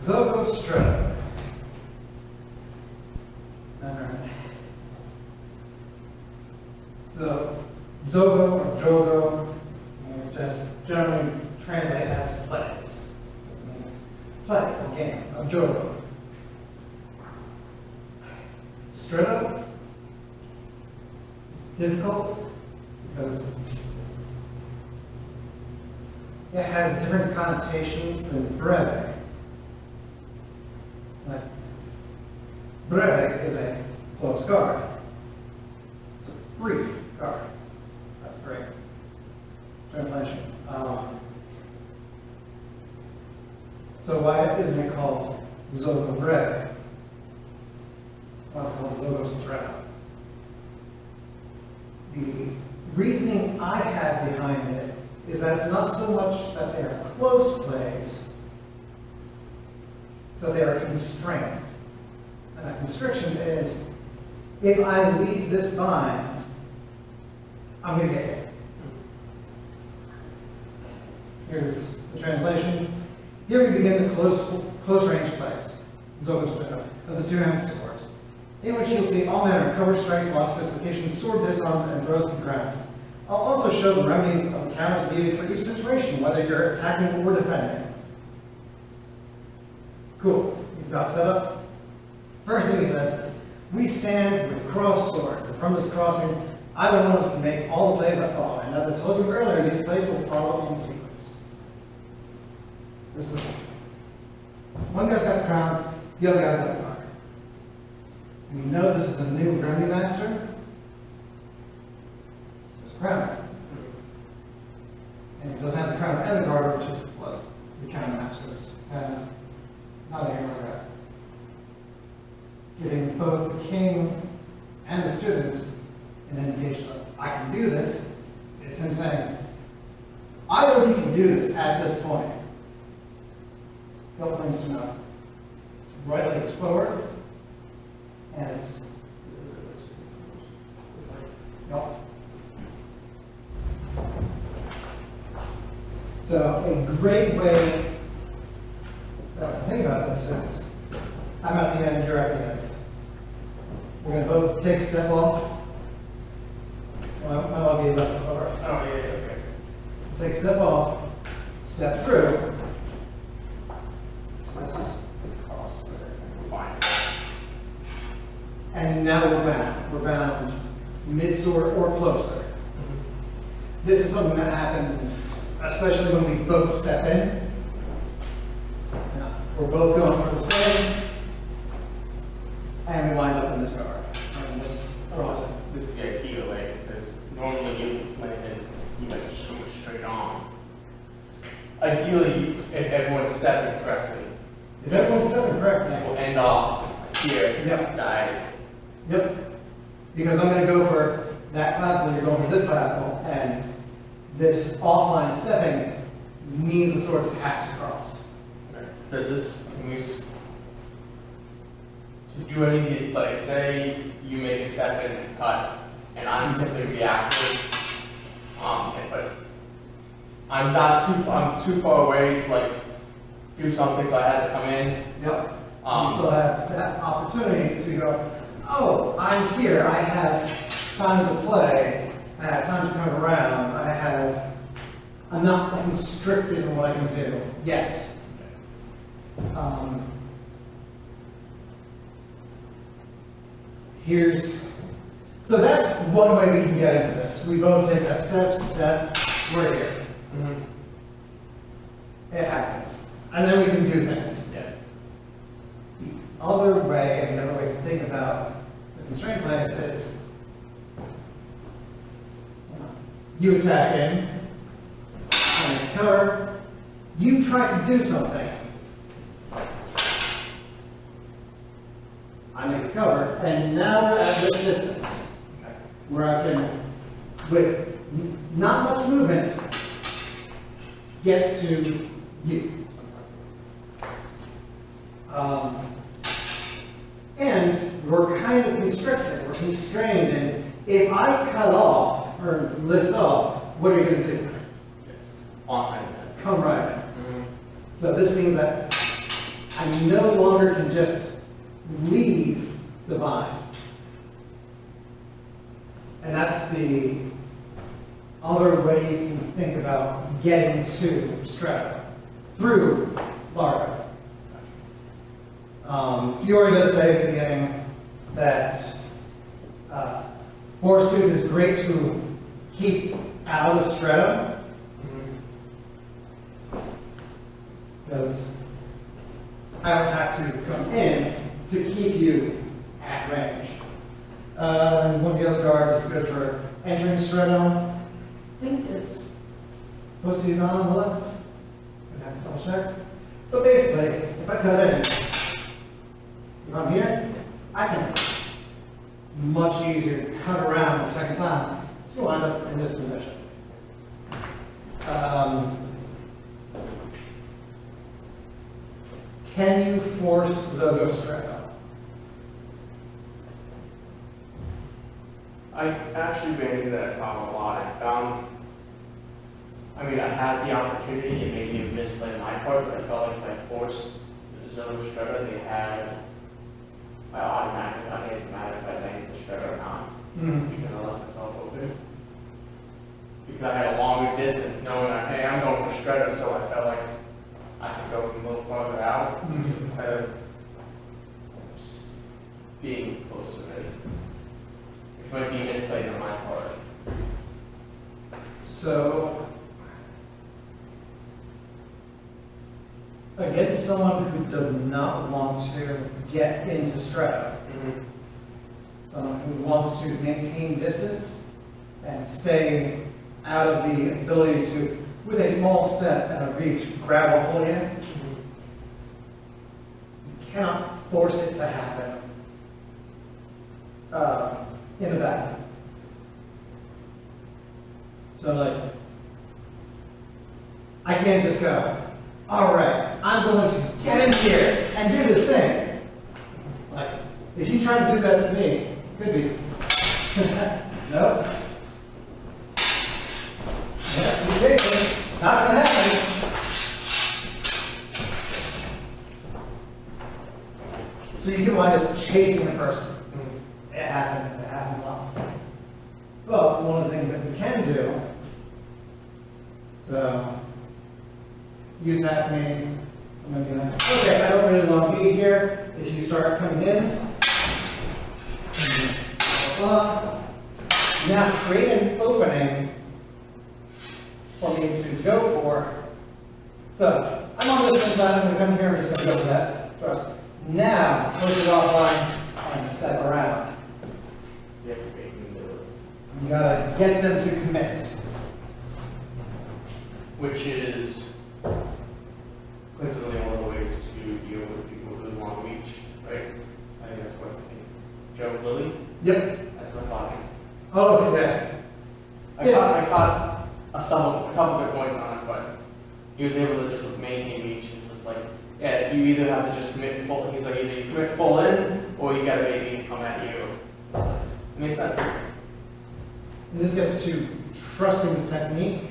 Zhogo Stretto. Alright. So, Zhogo or Jogo, just generally translate as plays. This means play or game of Jogo. Stretto is difficult because it has different connotations than breve. Like, breve is a close guard. It's a brief guard. That's great. Translation. So why isn't it called Zhogo breve? Why is it called Zhogo Stretto? The reasoning I have behind it is that it's not so much that they are close plays, it's that they are constrained. And that constriction is, if I leave this bind, I'm going to get hit. Here's the translation. Here we begin the close range plays, Zhogo Stretto, of the two-handed sword, in which you'll see all manner of cover strikes, locks, dislocations, sword disarms, and throws to the ground. I'll also show the remedies of the counters needed for each situation, whether you're attacking or defending. Cool. He's got set up. First thing he says, we stand with crossed swords, and from this crossing, either one of us can make all the plays that follow. And as I told you earlier, these plays will follow in sequence. This is the picture. One guy's got the crown, the other guy's got the card. And we know this is a new remedy master. Crown. And it doesn't have the crown and the guard, which is what the counter masters have. Not a hero like that. Giving both the king and the student an indication of, I can do this. It's him saying, either of you can do this at this point. Help things to know. Right leg is forward, and it's no. So a great way to think about this is, I'm at the end, you're at the end. We're going to both take a step off. Well, I'll give you left forward. Oh, yeah, okay. Take a step off, step through. So this cross there. Fine. And now we're bound. We're bound mid-sword or closer. This is something that happens especially when we both step in. We're both going for the same, and we wind up in this guard. And this is the idea, like, because normally you play and you like just go straight on. Ideally, if everyone's stepping correctly, If everyone's stepping correctly, we'll end off here. Yep. Die. Yep. Because I'm going to go for that clavicle, you're going for this clavicle, and this offline stepping means the swords have to cross. Does this, can we, to do any of these plays, say you make a step and cut, and I'm simply reacting, but I'm too far away to like do something, so I have to come in. Yep. You still have that opportunity to go, oh, I'm here, I have time to play, I have time to come around, I'm not constricted in what I can do yet. So that's one way we can get into this. We both take that step, we're here. It happens. And then we can do things. Yeah. The other way, and the other way to think about the constraint place is, you attack in, and cover, you try to do something. I make a cover, and now we're at this distance, where I can, with not much movement, get to you. And we're kind of constricted, we're constrained, and if I cut off, or lift off, what are you going to do? On. Come right in. So this means that I action no longer can just leave the vine. And that's the other way you can think about getting to Stretto, through Largo. Fiore does say at the beginning that Horse Tooth is great to keep out of Stretto, because I don't have to come in to keep you at range. And one of the other guards is good for entering Stretto. I think it's supposed to be on the left. I'd have to double check. But basically, if I cut in, if I'm here, I can much easier cut around the second time. So you'll wind up in this position. Can you force Zhogo Stretto? I actually ran into that problem a lot. I had the opportunity, and maybe a misplay on my part, but I felt like if I forced the Zhogo Stretto, they had, I automatically, I didn't matter if I landed the Stretto or not, because I left myself open. Because I had a longer distance, knowing that, hey, I'm going for Stretto, so I felt like I could go from a little farther out, instead of being closer to it. Which might be misplaced on my part. So, against someone who does not want to get into Stretto, someone who wants to maintain distance and stay out of the ability to, with a small step and a reach, grab a hold in, you cannot force it to happen in the back. So like, I can't just go, all right, I'm going to get in here and do this thing. Like, if you try to do that to me, it could be, nope. Yeah, Jason, not gonna happen. So you can wind up chasing the person. It happens a lot. But one of the things that we can do, so use that me. I'm gonna be like, okay, I don't really want to be here. If you start coming in, now create an opening for me to go for. So I'm on this side, I'm gonna come here and just gonna go for that. Trust. Now push it offline and step around. You gotta get them to commit. Which is coincidentally one of the ways to deal with people with long reach, right? I think that's what Joe Lilly? Yep. That's what I thought. Oh, okay. I caught a couple good points on it, but he was able to just maintain reach. It's just like, yeah, it's you either have to just commit full. He's like, either you commit full in, or you gotta make me come at you. It makes sense. And this gets to trusting the technique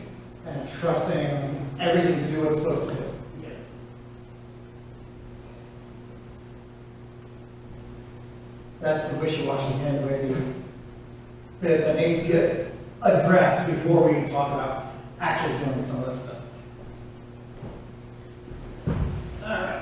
and trusting everything to do what it's supposed to do. Yeah. That's the wishy-washy hand wavy bit that needs to get addressed before we can talk about actually doing some of this stuff. All right.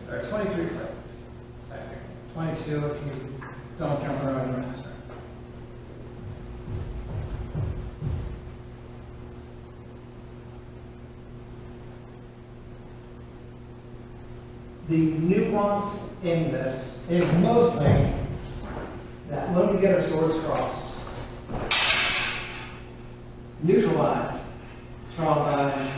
There are 23 plays. 22 if you don't count the running master. The nuance in this is mostly that when we get our swords crossed, neutral bind, strong bind,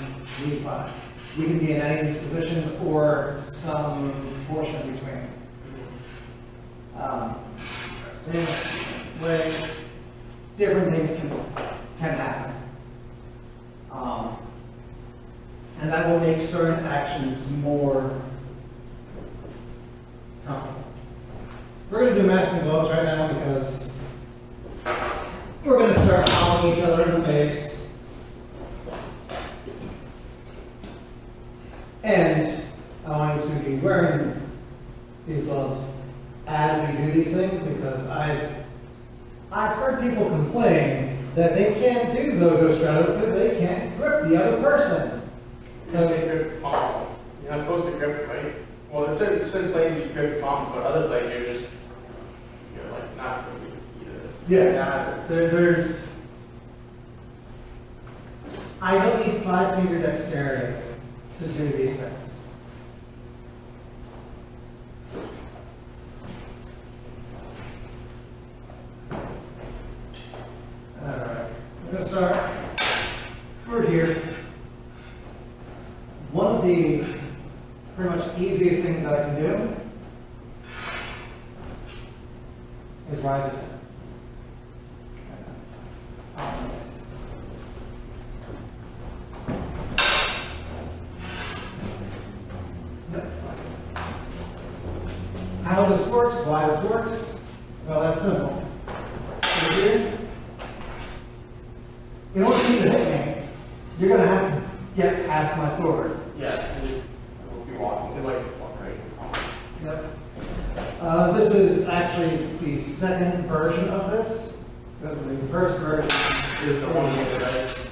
weak bind. We can be in any of these positions or some portion in between. way, different things can happen. And that will make certain actions more comfortable. We're going to do masks and gloves right now because we're going to start howling each other in the face. And I want you to be wearing these gloves as we do these things because I've heard people complain that they can't do Zhogo Stretto because they can't grip the other person. You're supposed to grip the palm. You're not supposed to grip, right? Well, there's certain planes you grip the palm, but other planes you're like not supposed to be either. Yeah, there's. I don't need 5-finger dexterity to do these things. All right, we're going to start. We're here. One of the pretty much easiest things that I can do is ride this in. How this works, why this works, well, that's simple. So here, in order for you to hit me, you're going to have to get past my sword. Yeah, and you will be walking. They like walk right. Yep. This is actually the second version of this, because the first version Is the one hand, right?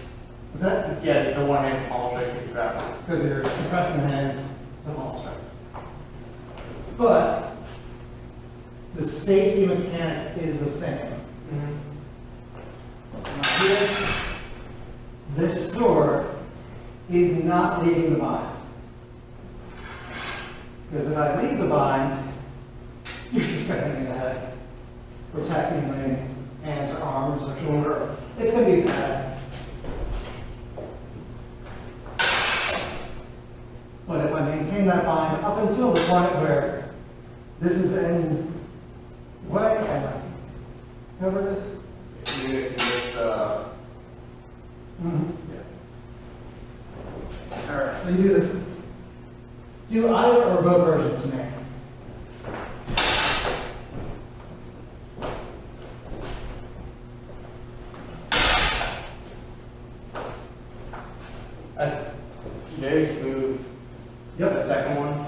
what's that? Yeah, the one hand palm strike that you grab. Because you're suppressing the hands to palm strike. But the safety mechanic is the same. Now here, this sword is not leaving the bind. Because if I leave the bind, you're just going to hit me in the head. Or attack me in the hands or arms or shoulder. It's going to be bad. But if I maintain that bind up until the point where this is in way, and I cover this. You just, Mhm. yeah. All right, so you do this. Do either or both versions to me. That's very smooth. Yep. That second one.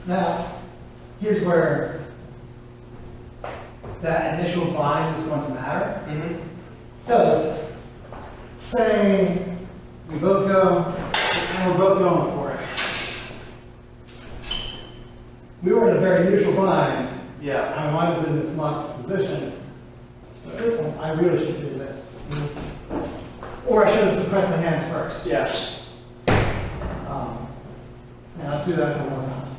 Now, here's where that initial bind is going to matter. Because, say we both go, and we're both going for it. We were in a very neutral bind. Yeah. I wanted in this locked position. So this one, I really should do this. Or I should have suppressed the hands first. Yeah. Now let's do that a couple more times.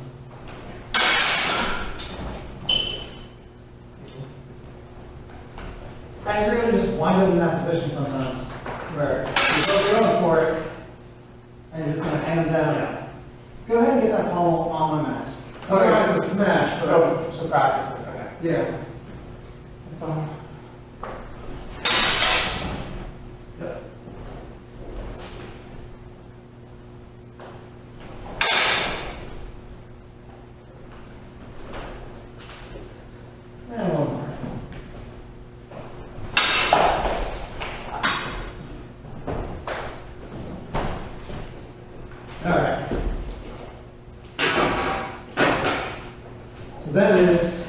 And you're going to just wind up in that position sometimes, where you're both going for it, and you're just going to hang them down. Yeah. Go ahead and get that palm on my mask. I'm Okay. trying to smash, but Oh, so practice it. Okay. yeah. That's fine. Yep. And one more. All right. So that is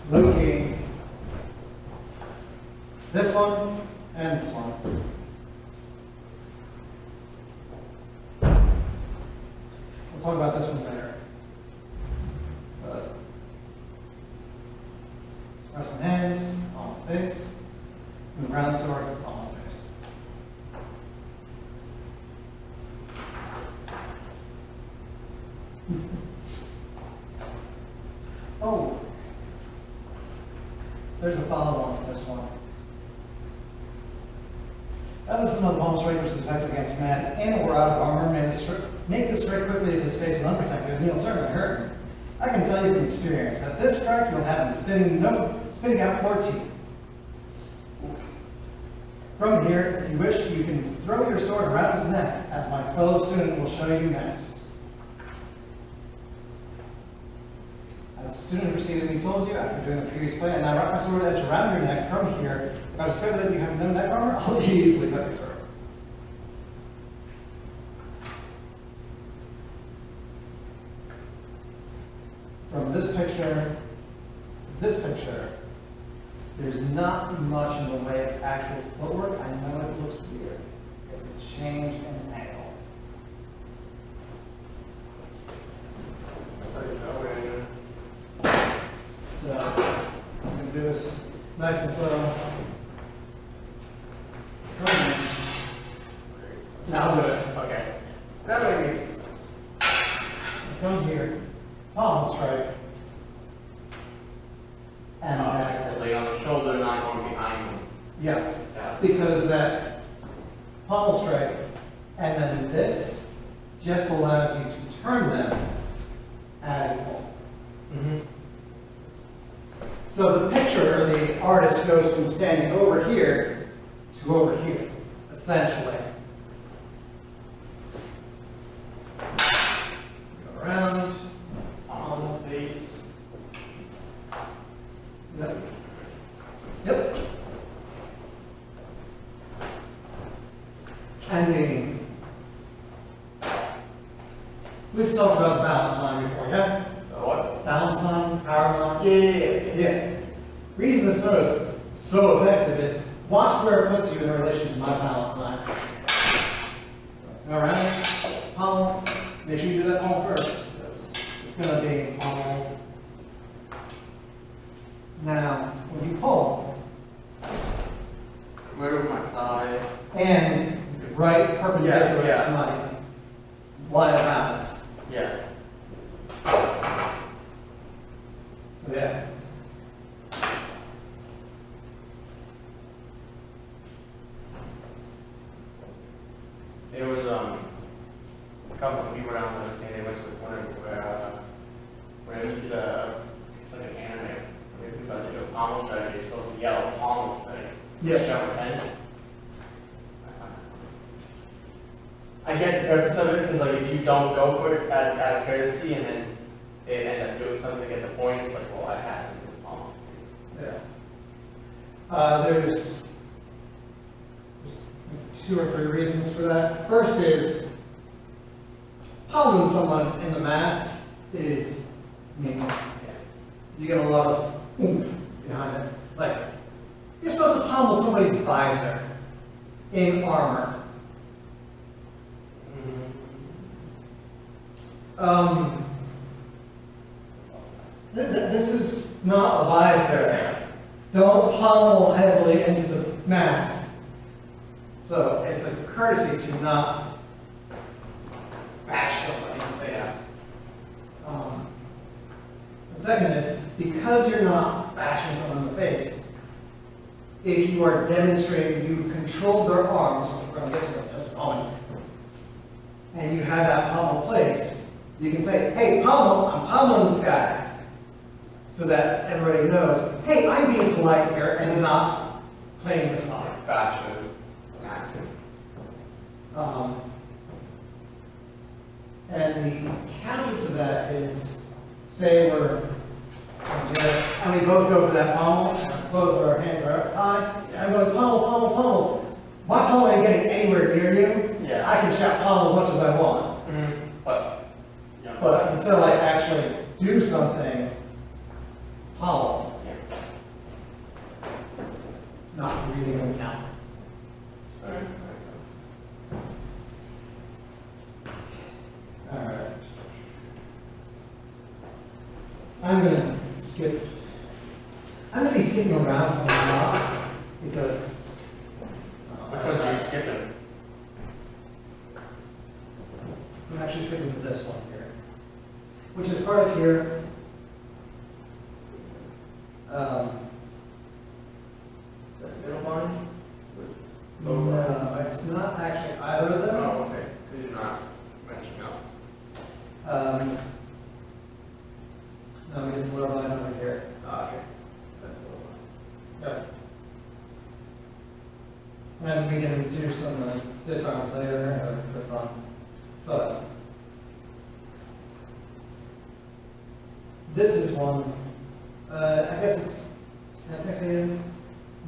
locating this one and this one. We'll talk about this one later. But express the hands, on the face, move around the sword, on the face. Oh, there's a follow-on to this one. Now, this is another palm strike which is effective against man in or out of armor. May the make this strike quickly if his face is unprotected, and he'll certainly hurt him. I can tell you from experience that this strike you'll have him spitting out 4 teeth. From here, if you wish, you can throw your sword around his neck, as my fellow student will show you next. As the student who preceded me told you, after doing the previous play, and I wrap my sword edge around your neck from here, if I discover that you have no neck armor, I'll easily cut your throat. From this picture to this picture, there's not much in the way of actual footwork. I know it looks weird. It's a change in angle. So I'm going to do this nice and slow. Now I'll do it. Okay. That would make sense. Come here, palm strike. And Like I said, lay on the shoulder, not going behind him. yeah, Yeah. because that pommel strike and then this just allows you to turn them as you pull. Mm-hmm. So the picture, the artist goes from standing over here to over here, essentially. Go around. On the face. Yep. Yep. And we've talked about the balance line before, yeah? What? Balance line, power line. Yeah. Yeah. Reason this throw is so effective is watch where it puts you in relation to my balance line. So, go around, pommel. Make sure you do that pommel first. Because it's going to be pommel. Now, when you pull, Right over my thigh. and right perpendicular Yeah, yeah. to my line of balance. Yeah. So yeah. There was a couple of people around there saying they went to a tournament where you did it's like an anime. Where people about to do a pommel strike, you're supposed to yell pommel strike. Yeah. Show a pen. I get the purpose of it because like if you don't go for it out of courtesy and then they end up doing something at the point, it's like, well, I had to do the pommel. Yeah. There's 2 or 3 reasons for that. First is, pommeling someone in the mask is mean. You get a lot of oomph behind it. Like, you're supposed to pommel somebody's visor in armor. This is not a visor. Don't pommel heavily into the mask. So it's a courtesy to not bash somebody in the face. The second is, because you're not bashing someone in the face, if you are demonstrating you controlled their arms, which we're going to get to in just a moment, and you have that pommel placed, you can say, hey, pommel, I'm pommeling this guy. So that everybody knows, hey, I'm being polite here and not playing this pommel. Gotcha. Asking. And the counter to that is, say we're together, and we both go for that pommel, both of our hands are up high, and I'm going pommel, pommel, pommel. My pommel ain't getting anywhere near you. Yeah. I can shout pommel as much as I want. Mm-hmm. But, yeah. But until I actually do something, pommel, Yeah. it's not really going to count. Alright, that makes sense. All right. I'm going to skip. I'm going to be skipping around a lot because. Which ones are you skipping? I'm actually skipping to this one here, which is part of here. The middle line? No, it's not actually either of them. Oh, okay. Because you're not matching up. But this is one, I guess it's technically a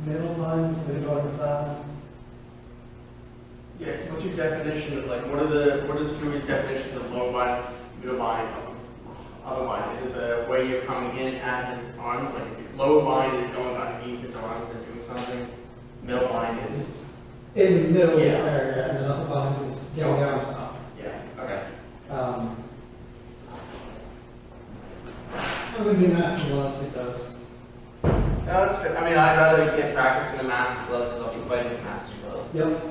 middle bind, middle inside. Yeah, so what's your definition of, like, what is Fury's definition of lower bind, middle bind, upper bind? Is it the way you're coming in at his arms? Like, if lower bind is going underneath his arms and doing something, middle bind is, In the middle Yeah. area, and then upper bind is getting the arms up. yeah, okay. I'm going to do master gloves because, No, that's good. I mean, I'd rather get practice in the master gloves because I'll be fighting in master gloves. yep.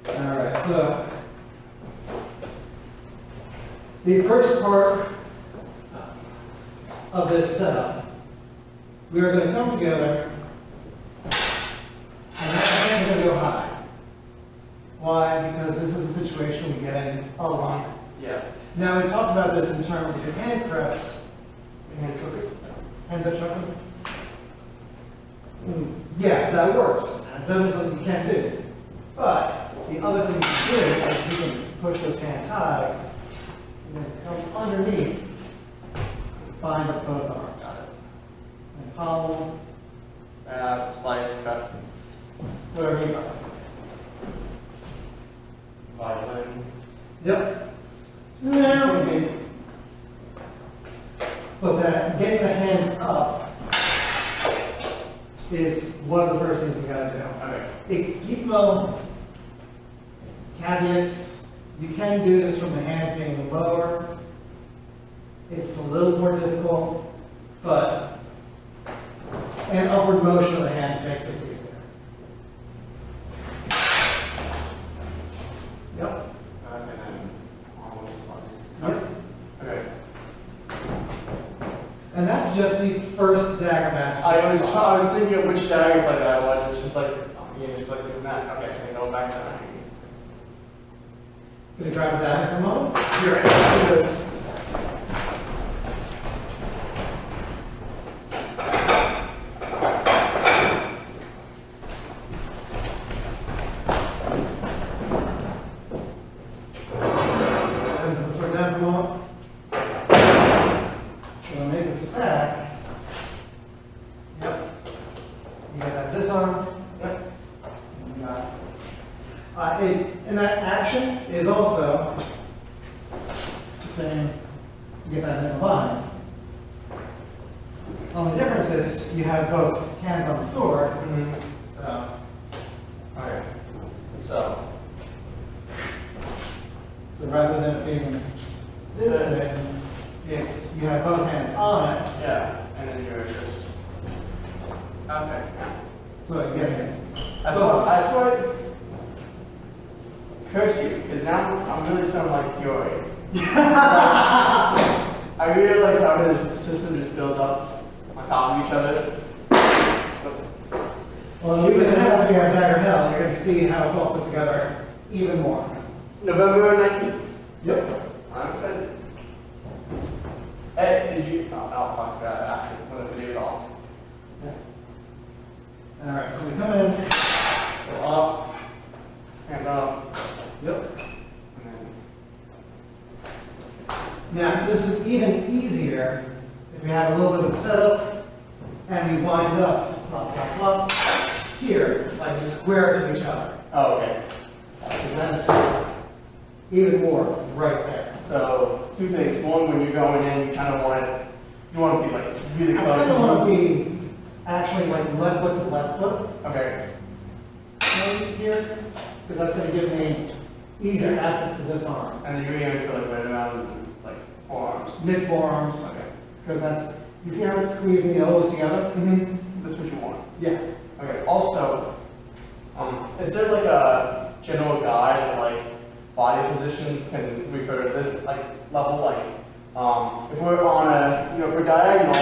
All right, so the first part of this setup, we are going to come together, and that hand's going to go high. Why? Because this is a situation we get in a lot. Yeah. Now, we talked about this in terms of the hand press. Hand trucker. Hand that chucking? Yeah, that works. That's definitely something you can't do. But the other thing you can do is you can push those hands high, and then come underneath, bind up both arms. And palm, Slice, cut, whatever you got. violin. Yep. Now, but that getting the hands up is one of the first things we gotta do. Okay. Keep them caveats. You can do this from the hands being lower. It's a little more difficult, but an upward motion of the hands makes this easier. Yep. And then almost slice. Yep. Okay. And that's just the first dagger master. I was thinking of which dagger play that was. It's just like, just like doing that. Okay, and going back to that. Gonna try with dagger for a moment? You're right. Do this. And let's work down for a moment. We'll make this attack. Yep. You got that disarm. Yep. You got and that action is also the same to get that middle bind. Only difference is you have both hands on the sword. So, Okay. So, rather than it being this thing, it's you have both hands on it. yeah, and then you're just, okay. So you're getting it. That's what, curse you, because now I'm really sounding like Fury. I really like how his system just builds up on top of each other. Well, you can have your dagger hell, you're going to see how it's all put together even more. November 19th. Yep. I'm excited. Hey, did you? I'll talk about it after when the video's off. All right, so we come in. Go up, hand up, Yep. and then Now, this is even easier if we have a little bit of setup and we wind up, plop, plop, plop, here, like square to each other. oh, okay. Because that is just even more right there. So two things. One, when you're going in, you kind of want it. You want to be like really I close. kind of want to be actually like left foot to left foot Okay. maybe here, because that's going to give me easier access to this arm. And then you're aiming for like right around like forearms. Mid forearms, Okay. because that's, you see how it's squeezing the elbows together? That's what you want. Yeah. Okay. Also, is there like a general guide of like body positions can refer to this like level? Like, if we're on a, if we're diagonal,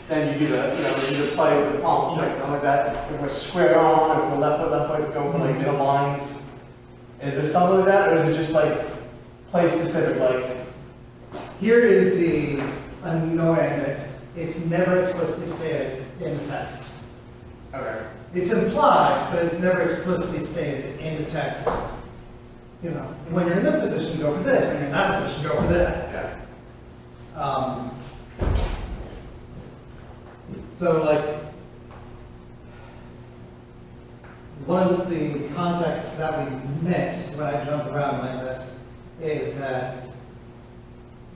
then you do the, you do the play with the palms, right? Something like that. If we're square on, if we're left foot, go for like middle binds. Is there something like that, or is it just like play specific? Like, Here is the annoying bit. It's never explicitly stated in the text. Okay. It's implied, but it's never explicitly stated in the text. You know, when you're in this position, go for this. When you're in that position, go for that. Yeah. So, like, one of the contexts that we miss when I jump around like this is that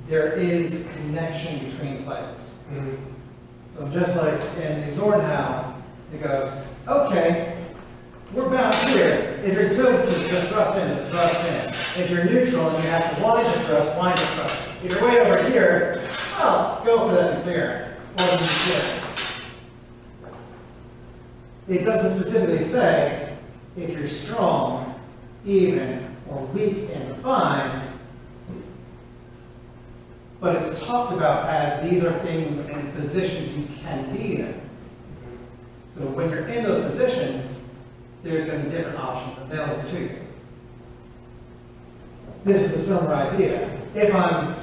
there is connection between plays. Mm-hmm. So just like in the Zornhound, it goes, okay, we're bound here. If you're good to just thrust in, just thrust in. If you're neutral and you have to wind to thrust. If you're way over here, well, go for that to clear. Or you it doesn't specifically say if you're strong, even, or weak in the bind, but it's talked about as these are things and positions you can be in. So when you're in those positions, there's going to be different options available to you. This is a similar idea. If I'm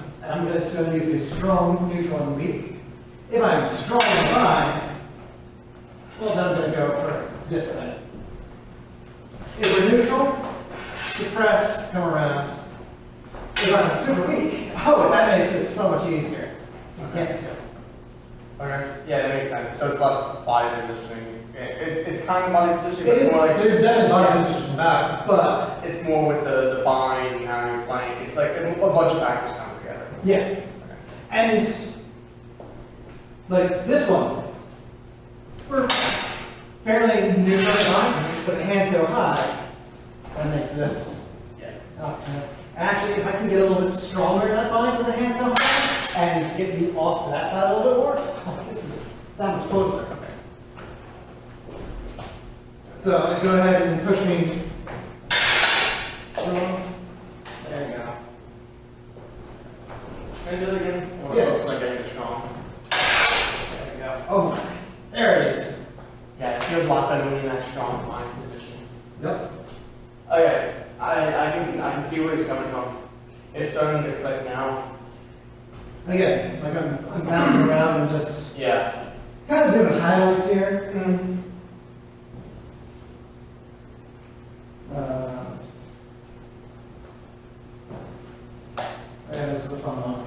just going to use the strong, neutral, and weak. If I'm strong and bind, well, then I'm going to go for this thing. If we're neutral, suppress, come around. If I'm super weak, oh, that makes this so much easier to get to. Okay. Yeah, that makes sense. So it's less body positioning. It's kind of body positioning, It but is, more like there's definitely body position about it, but it's more with the bind and how you're playing. It's like a bunch of factors come together. yeah. Okay. And like this one, we're fairly neutral line, but the hands go high. That makes this Yeah. opportunity. And actually, if I can get a little bit stronger in that bind when the hands go high, and get you off to that side a little bit more, oh, this is that much closer. Okay. So go ahead and push me. Strong. There you go. Can I do it again? Or Yeah. it looks like getting strong. There you go. Oh, there it is. Yeah, it feels a lot better when you're in that strong bind position. Yep. Okay, I can see where he's coming from. It's starting to click now. Again, like I'm bouncing around and just Yeah. kind of doing highlights here. Yeah, this is the fun one.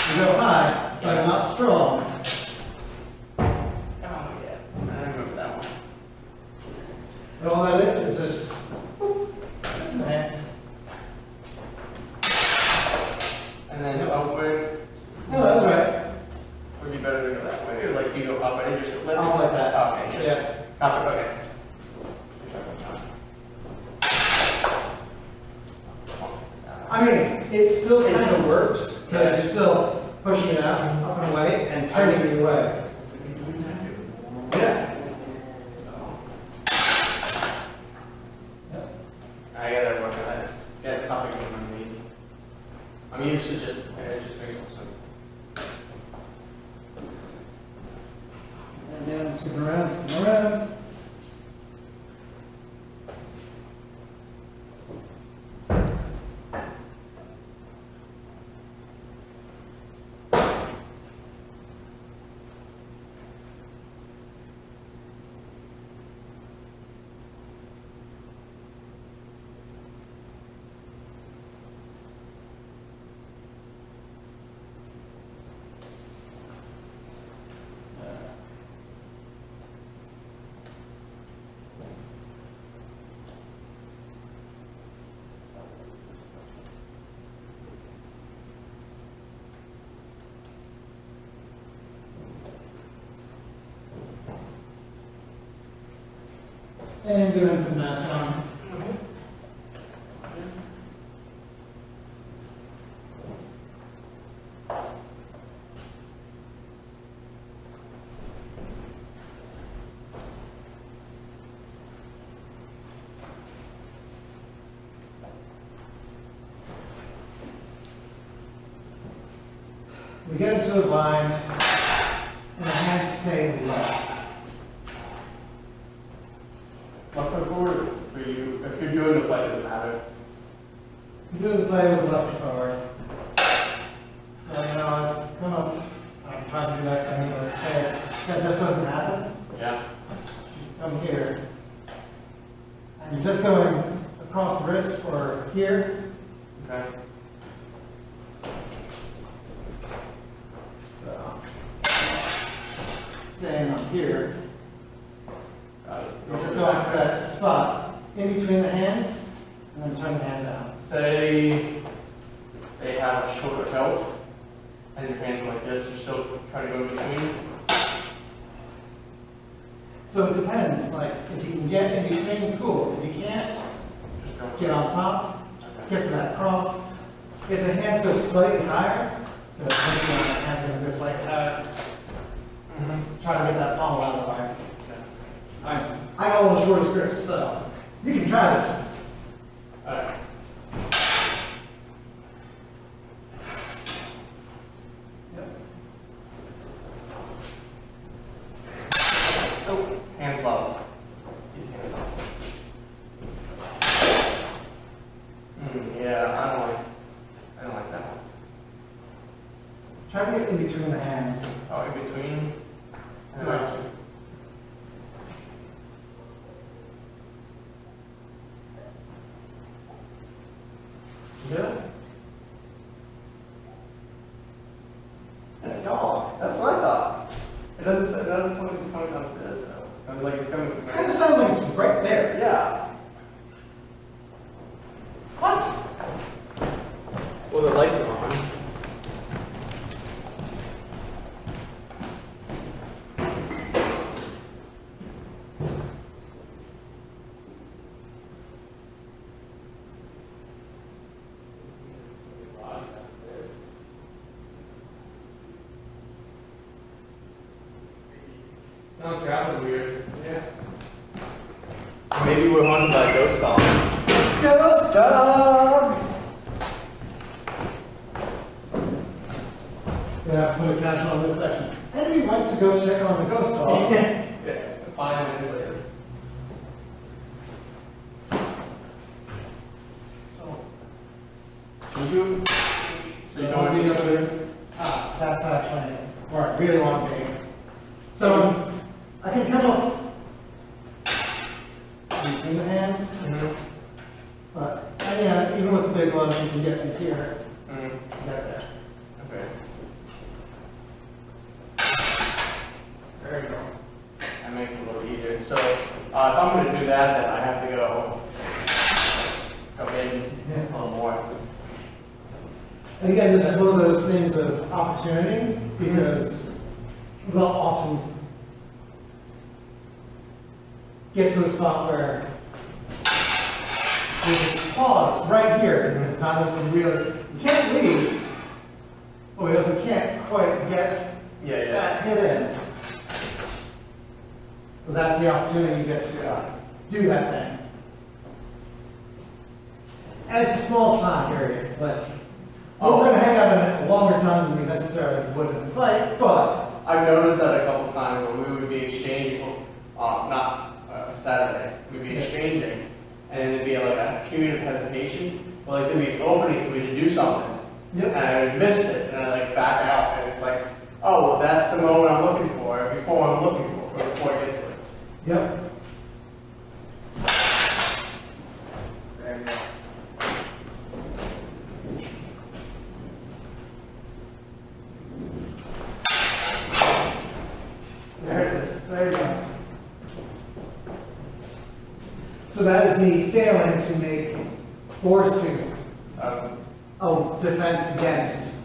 You go high, but I'm not strong. Oh yeah, I remember that one. And all that is just hands. And then upward. No, that's right. Would be better to go that way, or like you go up and you just lift? I'll like that. Okay, just Yeah. up, okay. I mean, it still kind of works because you're still pushing it out, up and away, and turning it away. Yeah. I gotta work on that. Get a topic in my knee. I'm used to just, it just makes more sense. And then scoot around, scoot around. And go ahead and put the mask on. We get into a bind, and the hands stay low. Left foot forward for you. If you're doing the play, it doesn't matter. You're doing the play with the left forward. So, you know, I'm trying to do that just doesn't happen. Yeah. Come here. And you're just going across the wrist or here. Okay. So, saying up here, Got it. you're just going for that spot in between the hands, and then turn the hand down. Say they have a shorter belt, and your hands like this, you're still trying to go in between. So it depends, like, if you can get in between, cool. If you can't, Just go. get on top, Okay. get to that cross. If the hands go slightly higher, the hand's going to go slightly higher. Try to get that palm out of the way. I got one of the shortest grips, so you can try this. Alright. Yep. Oh, hands low. Keep hands low. Yeah, I don't like that one. Try to get in between the hands. Oh, in between. And So- then You get it? and a dog. That's what I thought. It doesn't sound like it's coming downstairs though. I mean, like it's coming. Kind of sounds like it's right there. Yeah. What? Well, the lights are on. Sound travel's weird. Yeah. Maybe we're haunted by a ghost dog. Ghost dog! Gonna have to put a caption on this section. And we went to go check on the ghost dog. Yeah, 5 minutes later. So you On don't the other, that's actually where I really want to be. So I can come up between the hands, but yeah, even with the big gloves, you can get in here, Mm, get there. okay. There you go. That makes it a little easier. So if I'm going to do that, then I have to go in a little more. And again, this is one of those things of opportunity because we'll often get to a spot where there's a pause right here and it's not just really, you can't leave, but we also can't quite get Yeah, yeah. that hit in. So that's the opportunity you get to do that thing. And it's a small time period, but we're going to hang out in a longer time than we necessarily would in a fight, but I've noticed that a couple times where we would be exchanging, not Saturday, we'd be exchanging, and then there'd be like a period of hesitation, or like there'd be an opening for me to do something, yep. and I missed it, and I like back out, and it's like, oh, well, that's the moment I'm looking for, before I'm looking for, or before I get to it. Yep. There you go. There it is. There you go. So that is me failing to make force to defense against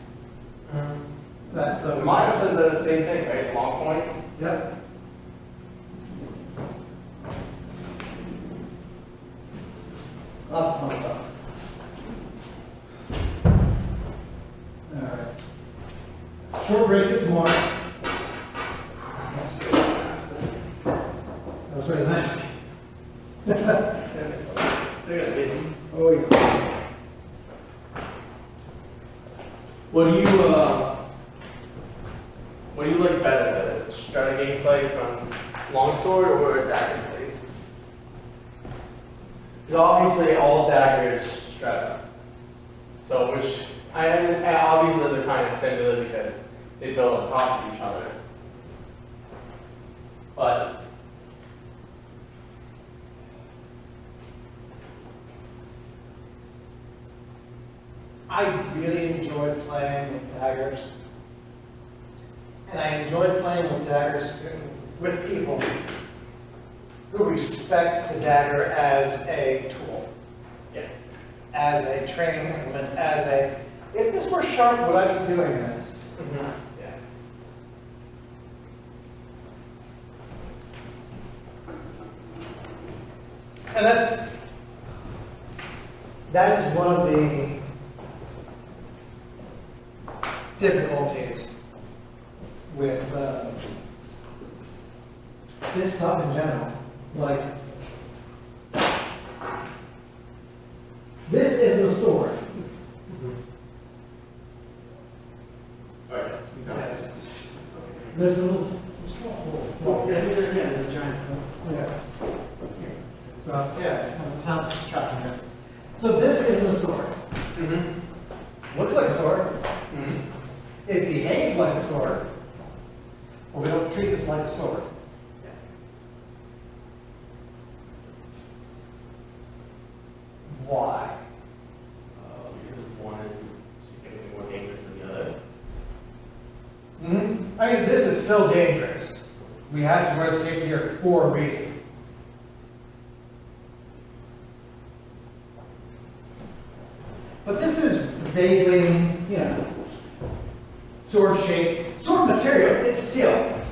that. So Mine says that the same thing, right? Long point. Yep. Lots of fun stuff. All right. Short break, it's more. That was very nice. They're gonna be. Oh, yeah. What do you like better, the Stretto gameplay from longsword or dagger plays? Because obviously all dagger is Stretto. So and obviously they're kind of similar because they build on top of each other. But I really enjoy playing with daggers. And I enjoy playing with daggers with people who respect the dagger as a tool, yeah, as a training implement, as a, if this were sharp, would I be doing this? yeah. And that is one of the difficulties with this stuff in general. Like, this isn't a sword. Right. There's a little hole. There's a giant. Yeah. Yeah, it sounds trapped in there. So this isn't a sword. Looks like a sword. It behaves like a sword, but we don't treat this like a sword. Why? Because one is significantly more dangerous than the other. I mean, this is still dangerous. We had to wear the safety gear for a reason. But this is vaguely, you know, sword shape, sword material, it's steel.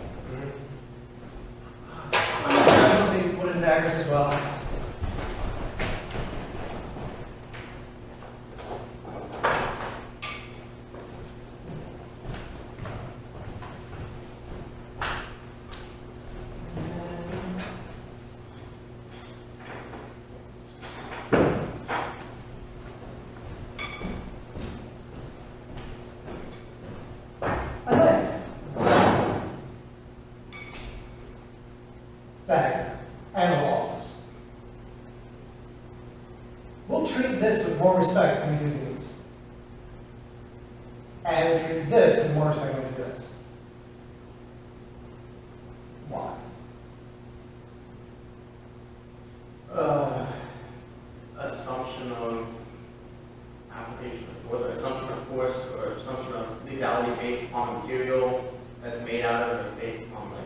I don't think wooden daggers as well. A knife. Dagger. Analogs. We'll treat this with more respect when we do these. And we'll treat this with more respect when we do this. Why? Assumption of application, whether assumption of force or assumption of legality based upon material that's made out of it, based upon like.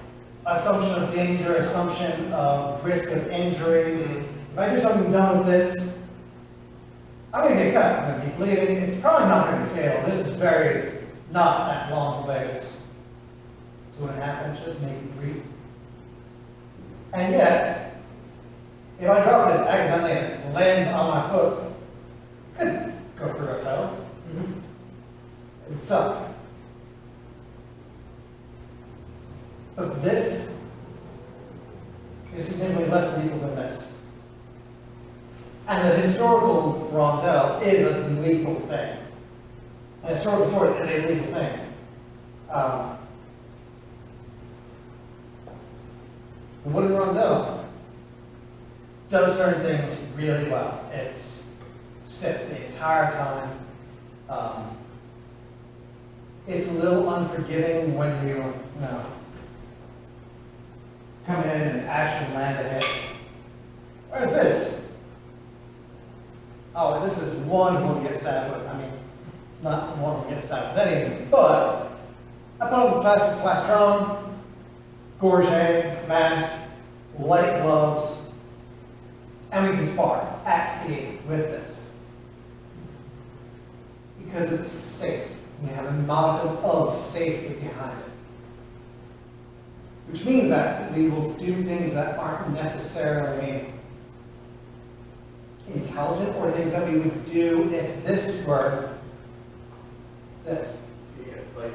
Assumption of danger, assumption of risk of injury. If I do something dumb with this, I'm going to get cut. I'm going to be bleeding. It's probably not going to fail. This is very, not that long away. It's 2.5 inches, maybe 3. And yet, if I drop this accidentally and it lands on my foot, it could go through a toe. It would suck. But this is significantly less lethal than this. And the historical rondelle is a lethal thing. A historical sword is a lethal thing. The wooden rondelle does certain things really well. It's stiff the entire time. It's a little unforgiving when you know, come in and actually land a hit. Whereas this? Oh, this is one who will get stabbed with. I mean, it's not one who will get stabbed with anything, but I put on the plastic plastron, gorget, mask, light gloves, and we can spar at speed with this. Because it's safe. We have a modicum of safety behind it. Which means that we will do things that aren't necessarily intelligent or things that we would do if this were this. Yeah, it's like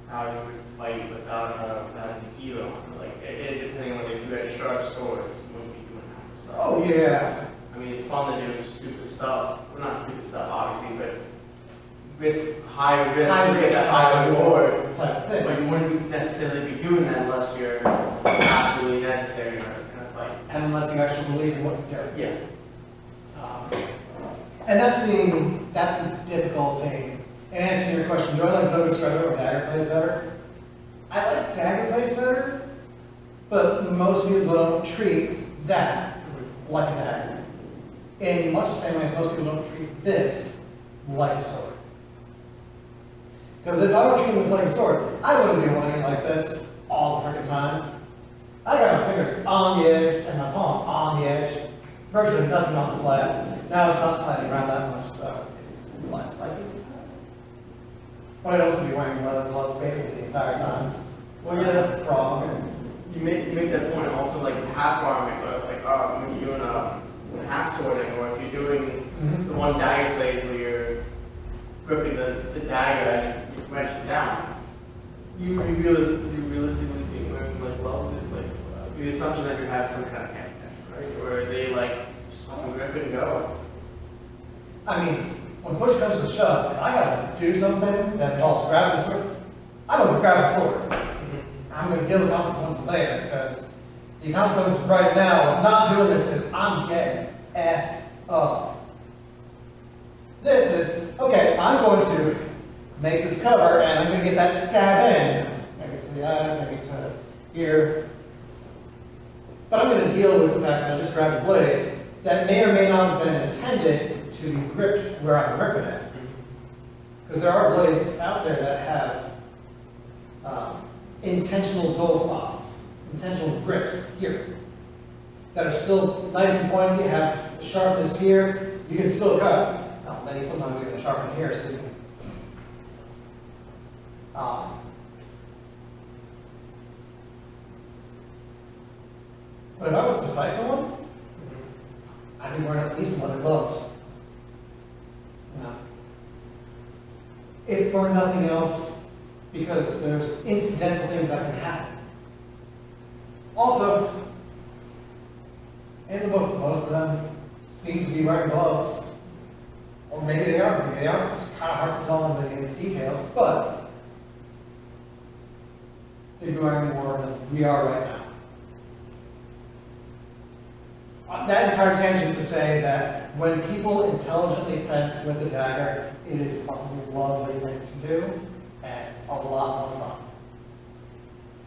how you would fight without an hero. Like depending on if you had sharp swords, you wouldn't be doing that stuff. Oh yeah. I mean, it's fun to do stupid stuff. Well, not stupid stuff, obviously, but high risk to get that high reward. Type of thing. But you wouldn't necessarily be doing that unless you're absolutely necessary in a fight. And unless you actually believe in what you're doing. Yeah. And that's the difficulty. In answering your question, do I like Zhogo Stretto or dagger plays better? I like dagger plays better, but most people don't treat that like a dagger. In much the same way most people don't treat this like a sword. Because if I were treating this like a sword, I wouldn't be holding it like this all the freaking time. I got my fingers on the edge and my palm on the edge. Virtually nothing on the flat. Now it's not sliding around that much, so it's less likely to happen. But I'd also be wearing leather gloves basically the entire time. Well, yeah, That's a problem. You make that point also, like half arming, but like when you're doing half swording, or if you're doing the one dagger plays where you're gripping the dagger as you wrench it down, you realistically be wearing like gloves, is like the assumption that you have some kind of hand protection, right? Or they like just fucking grip it and go. I mean, when push comes to shove, if I gotta do something that involves grabbing a sword, I'm gonna grab a sword. I'm gonna deal with consequences later, because the consequences right now of not doing this is I'm getting effed up. This is, okay, I'm going to make this cover and I'm gonna get that stab in. Maybe to the eyes, maybe to here. But I'm gonna deal with the fact that I just grabbed a blade that may or may not have been intended to be gripped where I'm gripping it. Because there are blades out there that have intentional dull spots, intentional grips here, that are still nice and pointy, have sharpness here. You can still cut. Then sometimes you can sharpen here, so you can. But if I was to fight someone, I'd be wearing at least leather gloves. If for nothing else, because there's incidental things that can happen. Also, in the book, most of them seem to be wearing gloves. Or maybe they are, maybe they aren't. It's kind of hard to tell in the details, but they'd be wearing more than we are right now. That entire tangent to say that when people intelligently fence with a dagger, it is a lovely thing to do and a lot more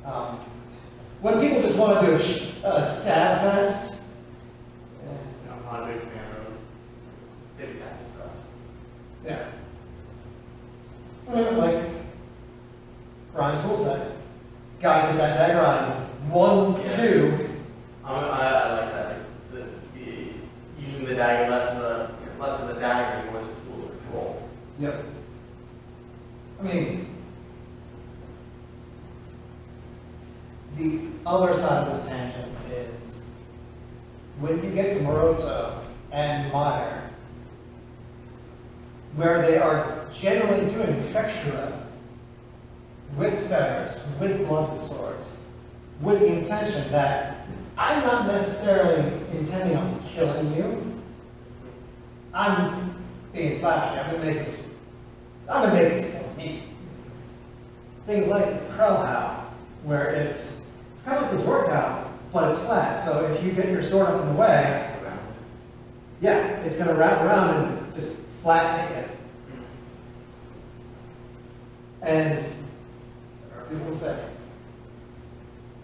fun. When people just want to do a stab fest, I'm not a big fan of big type of stuff. yeah. I mean, like Brian's rule set. Gotta get that dagger on. 1, 2. I like that. Using the dagger less of the dagger and more as a tool of control. Yep. I mean, the other side of this tangent is when you get to Morozzo and Meyer, where they are generally doing fectura with feathers, with blunted swords, with the intention that I'm not necessarily intending on killing you. I'm being flashy. I'm gonna make this kill me. Things like Krellhow, where it's kind of like this workout, but it's flat. So if you get your sword up in the way, yeah, it's gonna wrap around and just flat hit it. And people will say,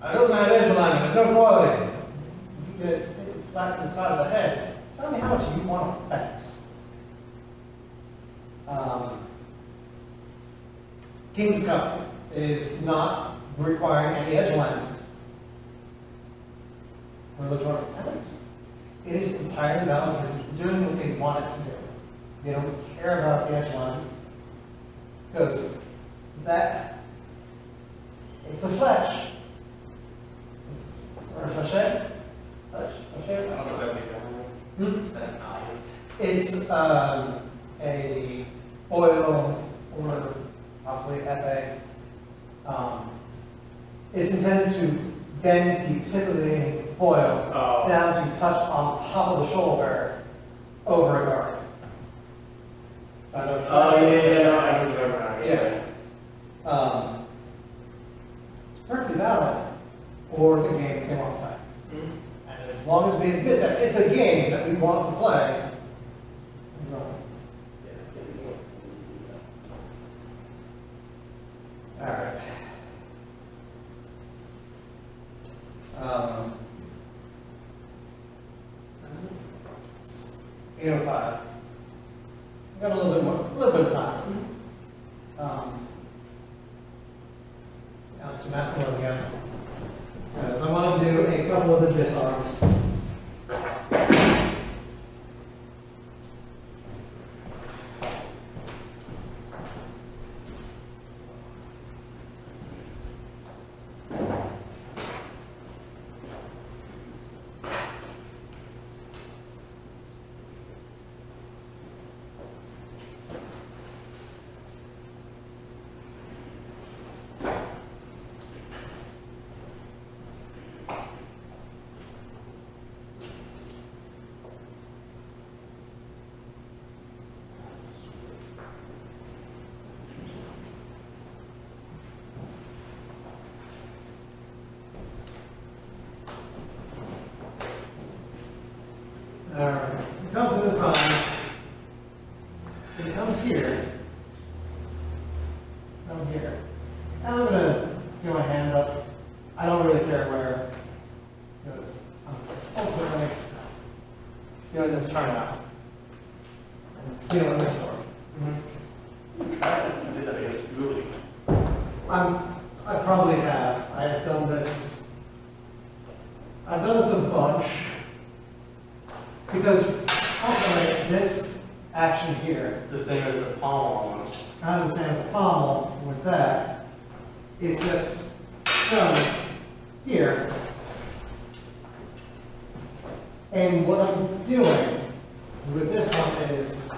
it doesn't have edge alignment, there's no quality. If you get it flat to the side of the head, tell me how much you want to fence. King's Cup is not requiring any edge alignment for electronic weapons. It is entirely valid because it's doing what they want it to do. They don't care about the edge alignment because it's a flesh. Or a flechette? Flechette? I don't know if that would be Is that Italian? It's a foil or possibly epee. It's intended to bend the tip of the foil down to touch on top of the shoulder over a guard. I remember. Yeah. It's perfectly valid for the game that they want to play. And as long as we admit that it's a game that we want to play, we're going. All right. Um, it's 8:05. Got a little bit of time. Now let's do master close again. So I want to do a couple of the disarms. Alright, it comes to this time. It comes here. Come here. And I'm gonna get my hand up. I don't really care where, because I'm ultimately doing this turnout. And sealing this door. You tried it, you did that against Julie. I probably have. I have done this. I've done this a bunch. Because ultimately, this action here, The same as the pommel almost. it's kind of the same as the pommel with that. It's just done here. And what I'm doing with this one is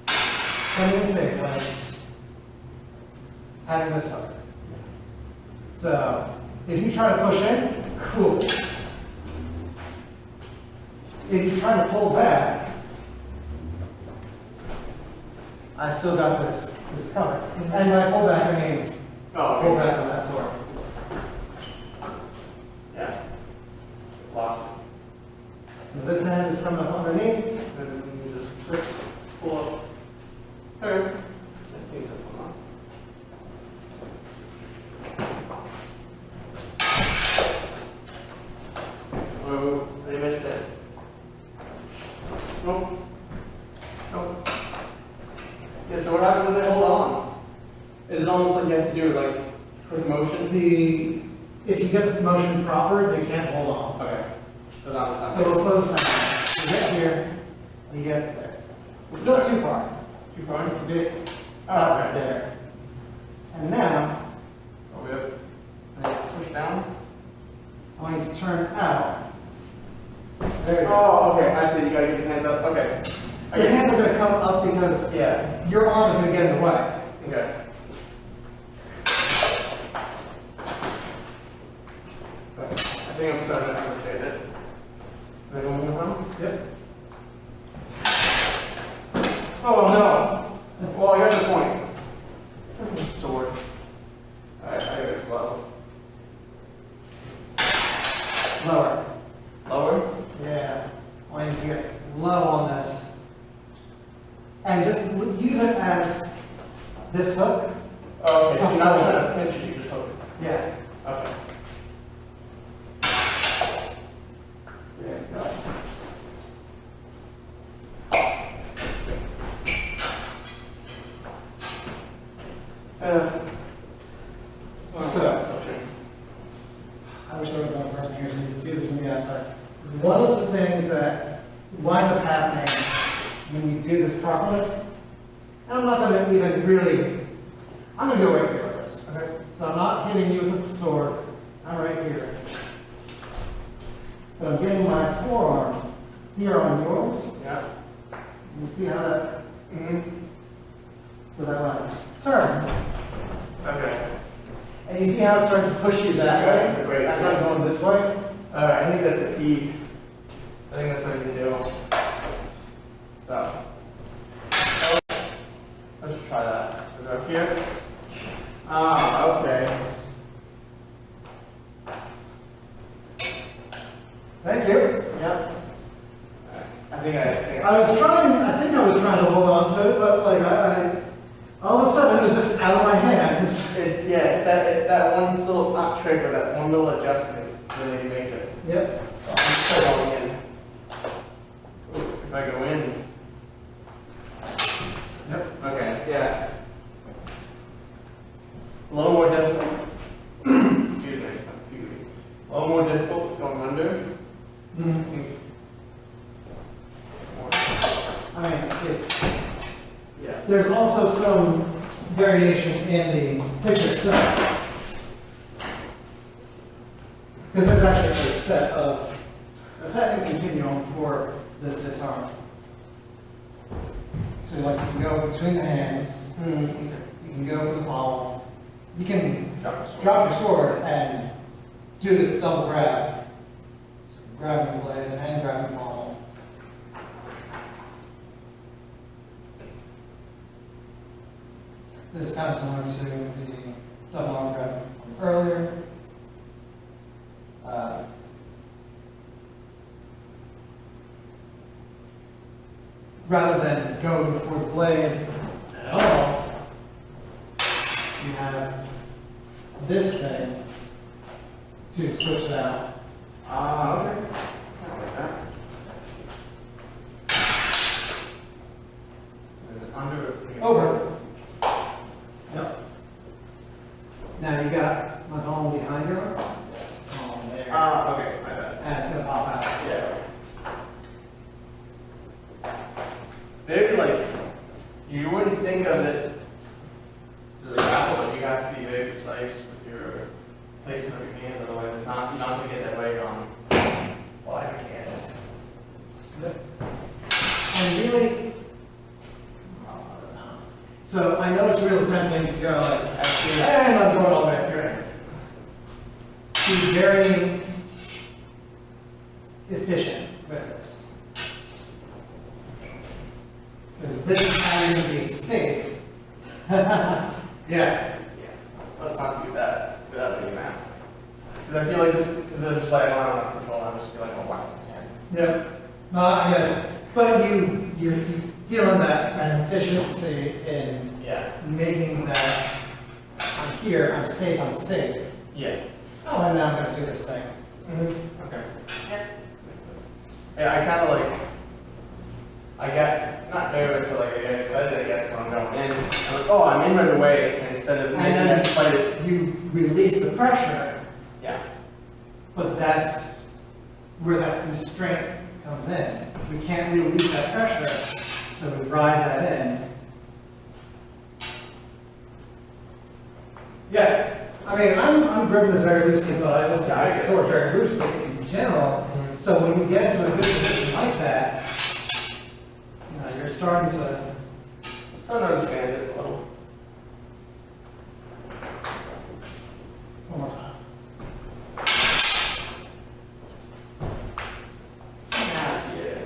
coming in safely, having this hook. So if you try to push in, cool. If you try to pull back, I still got this covered. And when I pull back, I mean Oh, pull okay. back on that sword. Yeah. Lost So this hand is coming up underneath. it. And then you just pull up. Okay. I think that's one. Oh, I missed it. Nope. Nope. Yeah, so what happens when they hold on? Is it almost like you have to do like quick motion? If you get the motion proper, they can't hold on. Okay. So that So we'll slow this down. You get here, you get there. Not too far. too far. It's a bit Oh, right okay. there. And now, Oh, we have push down. I want you to turn out. There you go. Oh, okay. I see. You gotta get your hands up. Okay. Your hands are going to come up because Yeah. your arm is going to get in the way. Okay. I think I'm starting to understand it. Maybe one more time? Yep. Oh, no. Well, I got the point. Freaking sword. Alright, I gotta slow. Lower. Lower? Yeah. I want you to get low on this. And just use it as this hook. Oh, okay. It's So a you're not hold. trying to pinch it, you just hook it. Yeah. Okay. There you go. So, Okay. I wish there was another person here so you could see this from the outside. One of the things that winds up happening when you do this properly, and I'm not going to even really, I'm going to go right here with this, okay? So I'm not hitting you with the sword, I'm right here. But I'm getting my forearm here on yours. Yeah. You see how that, Mm-hmm. so that when I turn, Okay. and you see how it starts to push you that Yeah, way? that's a great As I'm going this way? Alright, I think that's a key. I think that's what you can do. So. Let's just try that. So go here. Ah, okay. Thank you. Yep. I think I think I was trying to hold on to it, but like all of a sudden it was just out of my hand. times. It's that one little not trick or that one little adjustment really makes it. Yep. So I'm still going in. Ooh, if I go in. Yep. Okay, yeah. It's a little more difficult. Excuse me. A little more difficult going under. Mhm. I mean, Yeah. there's also some variation in the picture itself. Because there's actually a set and continuum for this disarm. So like you can go between the hands, you can go for the palm, you can drop your sword and do this double grab. Grabbing the blade and grabbing the palm. This is kind of similar to the double arm grab from earlier. Rather than go for the blade at all, you have this thing to switch it out. Okay. I like that. Is it under? Over. Yep. Now you got my palm behind your arm. Palm there. Okay, my bad. And it's gonna pop out. Yeah. Very like, you wouldn't think of it as a grapple, but you have to be very precise with your placement of your hands, otherwise it's not, you're not gonna get that right on. Well, I can't. Yep. And really, so I know it's real tempting to go like, and I'm going all the way here. She's very efficient with this. Because this is how you're going to be safe. Yeah. Yeah. Let's not do that without any mask. Because I feel like this, because I'm just like, I don't have control, I'm just feeling, oh wow, man. Yep. No, I get it. But you're feeling that efficiency in making that, I'm here, I'm safe. Yeah. Oh, and now I'm going to do this thing. Okay. Yeah. Makes sense. Yeah, I kind of like, I got, not nervous, but like I get excited, I guess, when I'm going in. I'm like, oh, I'm in right away, and instead of making that fight, you release the pressure, yeah. but that's where that constraint comes in. We can't release that pressure, so we ride that in. Yeah, I mean, I'm gripping this very loosely, but I also grip the sword very loosely in general. So when you get into a good position like that, you know, you're starting to Understand it a little. one more time. Yeah.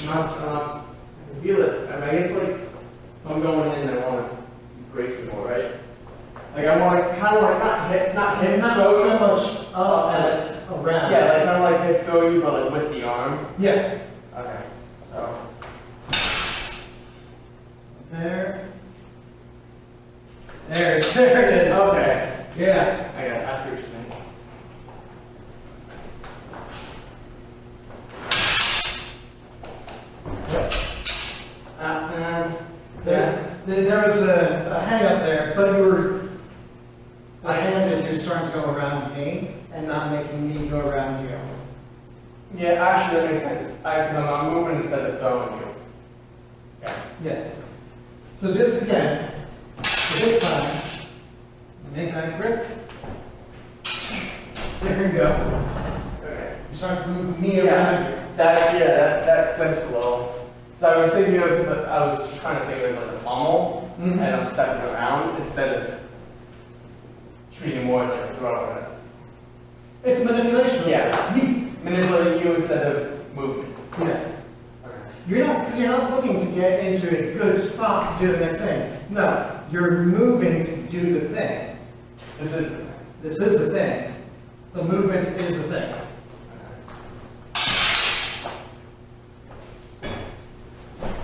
Not, I can feel it. I mean, I guess like, if I'm going in, I want to brace it more, right? Like I want to kind of like not hit, Not throw so you. much up as around. Yeah, like kind of like hit throw you, but like with the arm. Yeah. Okay, so. There. There it is. Okay. Yeah. I see what you're saying. There was a hang up there, but the hand is you're starting to go around me and not making me go around you. Yeah, actually that makes sense. Because I'm moving instead of throwing you. Yeah. Yeah. So do this again. But this time, make that grip. There you go. Okay. You start to move me around you. That clicks a little. So I was thinking of, I was just trying to think of it as like a pommel, Mhm. and I'm stepping around instead of treating more as like a throw it. It's manipulation. Yeah. Manipulating you instead of moving. Yeah. Okay. You're not looking to get into a good spot to do the next thing. No, you're moving to do the thing. This is the thing. This is the thing. The movement is the thing.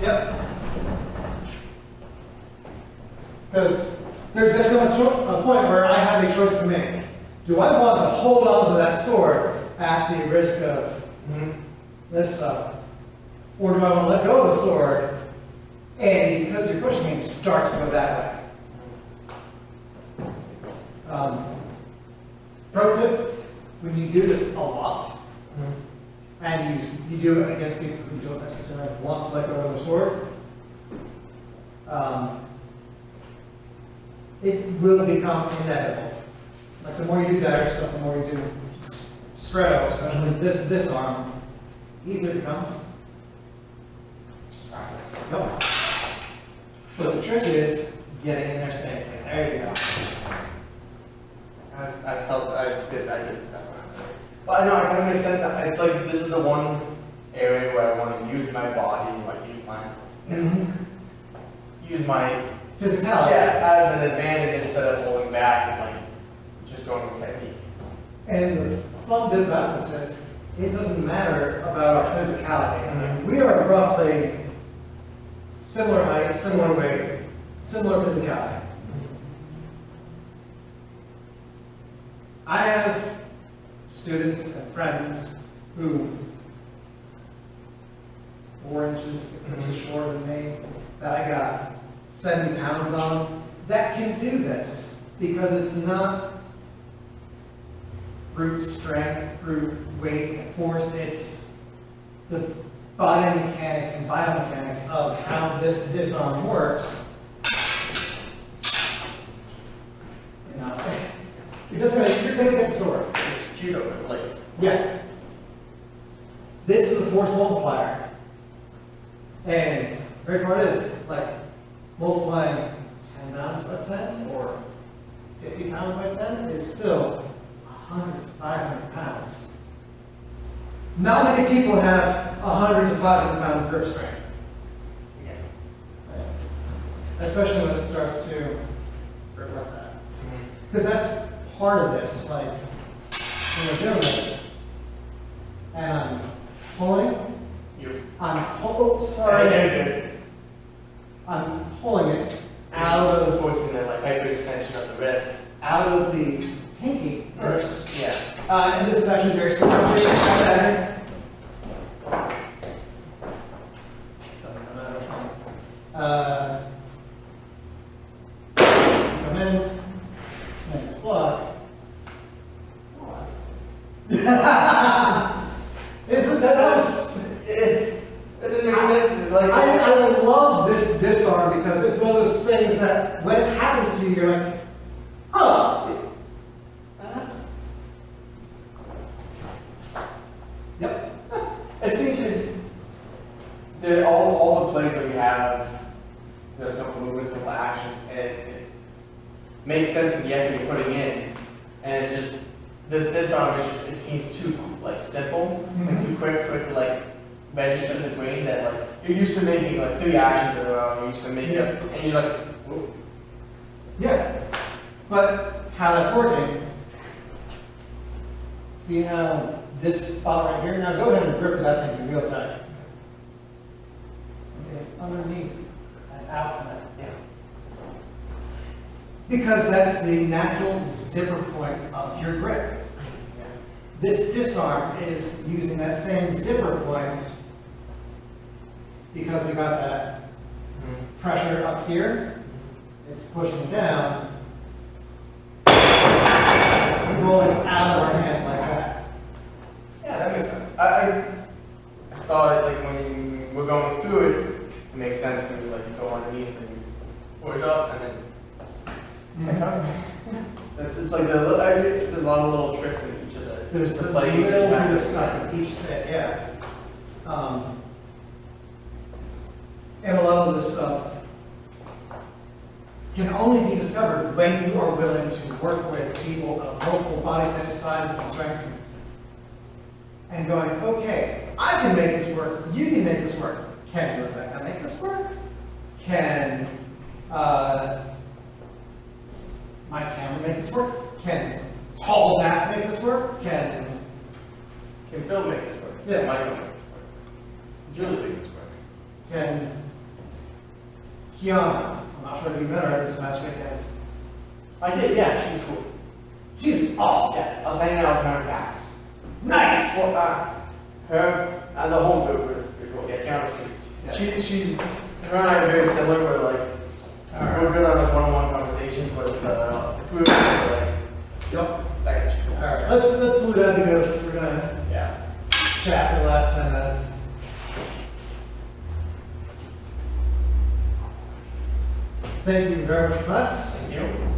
Yep. Because there's going to come a point where I have a choice to make. Do I want to hold on to that sword at the risk of this stuff? Or do I want to let go of the sword and, because you're pushing me, start to go that way? Pro tip, when you do this a lot, and you do it against people who don't necessarily want to let go of their sword, it will become inevitable. Like the more you do dagger stuff, the more you do Stretto, especially this arm, easier it becomes. Yep. But the trick is getting in there safely. There you go. I did stuff around there. But I know, it kind of makes sense. It's like, this is the one area where I want to use my body, like use my Physicality. Yeah, as an advantage instead of holding back and like just going with technique. And the fun bit about this is, it doesn't matter about our physicality. I mean, we are roughly similar height, similar weight, similar physicality. I have students and friends who 4 inches, 6 inches shorter than me, that I got 70 pounds on, that can do this because it's not brute strength, brute weight, and force. It's the body mechanics and biomechanics of how this disarm works. You know, you're gonna get the sword. It's judo with blades. Yeah. This is the force multiplier. And the great part is, like, multiplying 10 pounds by 10 or 50 pounds by 10 is still 100 to 500 pounds. Not many people have 100 to 500 pound grip strength. Yeah. Especially when it starts to grip like that. Because that's part of this. Like, when we're doing this, and I'm pulling, I'm pulling it out of forcing that like hyperextension of the wrist. out of the pinky first. Yeah. And this is actually very similar. So you can have that in. Come in, make this block. Isn't that was It didn't make sense. Like I love this disarm because it's one of those things that when it happens to you, you're like, oh. Yep. It seems all the plays that we have, there's no movements, no actions, and it makes sense with the effort you're putting in, and it's just this arm. It seems too like simple and too quick for it to like register in the brain that like you're used to making like 3 actions in a row. You're used to making, and you're like, whoa. Yeah. But how that's working, see how this spot right here, now go ahead and grip that thing real tight. Okay, underneath and out from that. Yeah. Because that's the natural zipper point of your grip. This disarm is using that same zipper point because we got that pressure up here. It's pushing down, rolling out of our hands like that. Yeah, that makes sense. I saw it like when we're going through it. It makes sense when you like go underneath and you push up and then. It's like there's a lot of little tricks in each of the. There's the a plays little that you bit have of to- stuff in each fit, yeah. And a lot of this stuff can only be discovered when you are willing to work with people of multiple body types, sizes, and strengths, and going, okay, I can make this work, you can make this work. Can Rebecca make this work? Can my camera make this work? Can tall Zach make this work? Pittsburgh. Yeah. Mike went to Pittsburgh. Julie beat Pittsburgh. Can Kiana, I'm not sure if you met her at this match weekend. I did, yeah, she's cool. She's awesome. Yeah, I was hanging out with her and Max. Nice. Well, her, the whole group were pretty cool. Yeah, Kiana's good. Yeah. She's, her and I are very similar, we're like, we're good on like one-on-one conversations, but the group, we're like, Yep. I got you. All right, let's leave that because we're gonna Yeah. chat for the last 10 minutes. Thank you very much, Max. Thank you.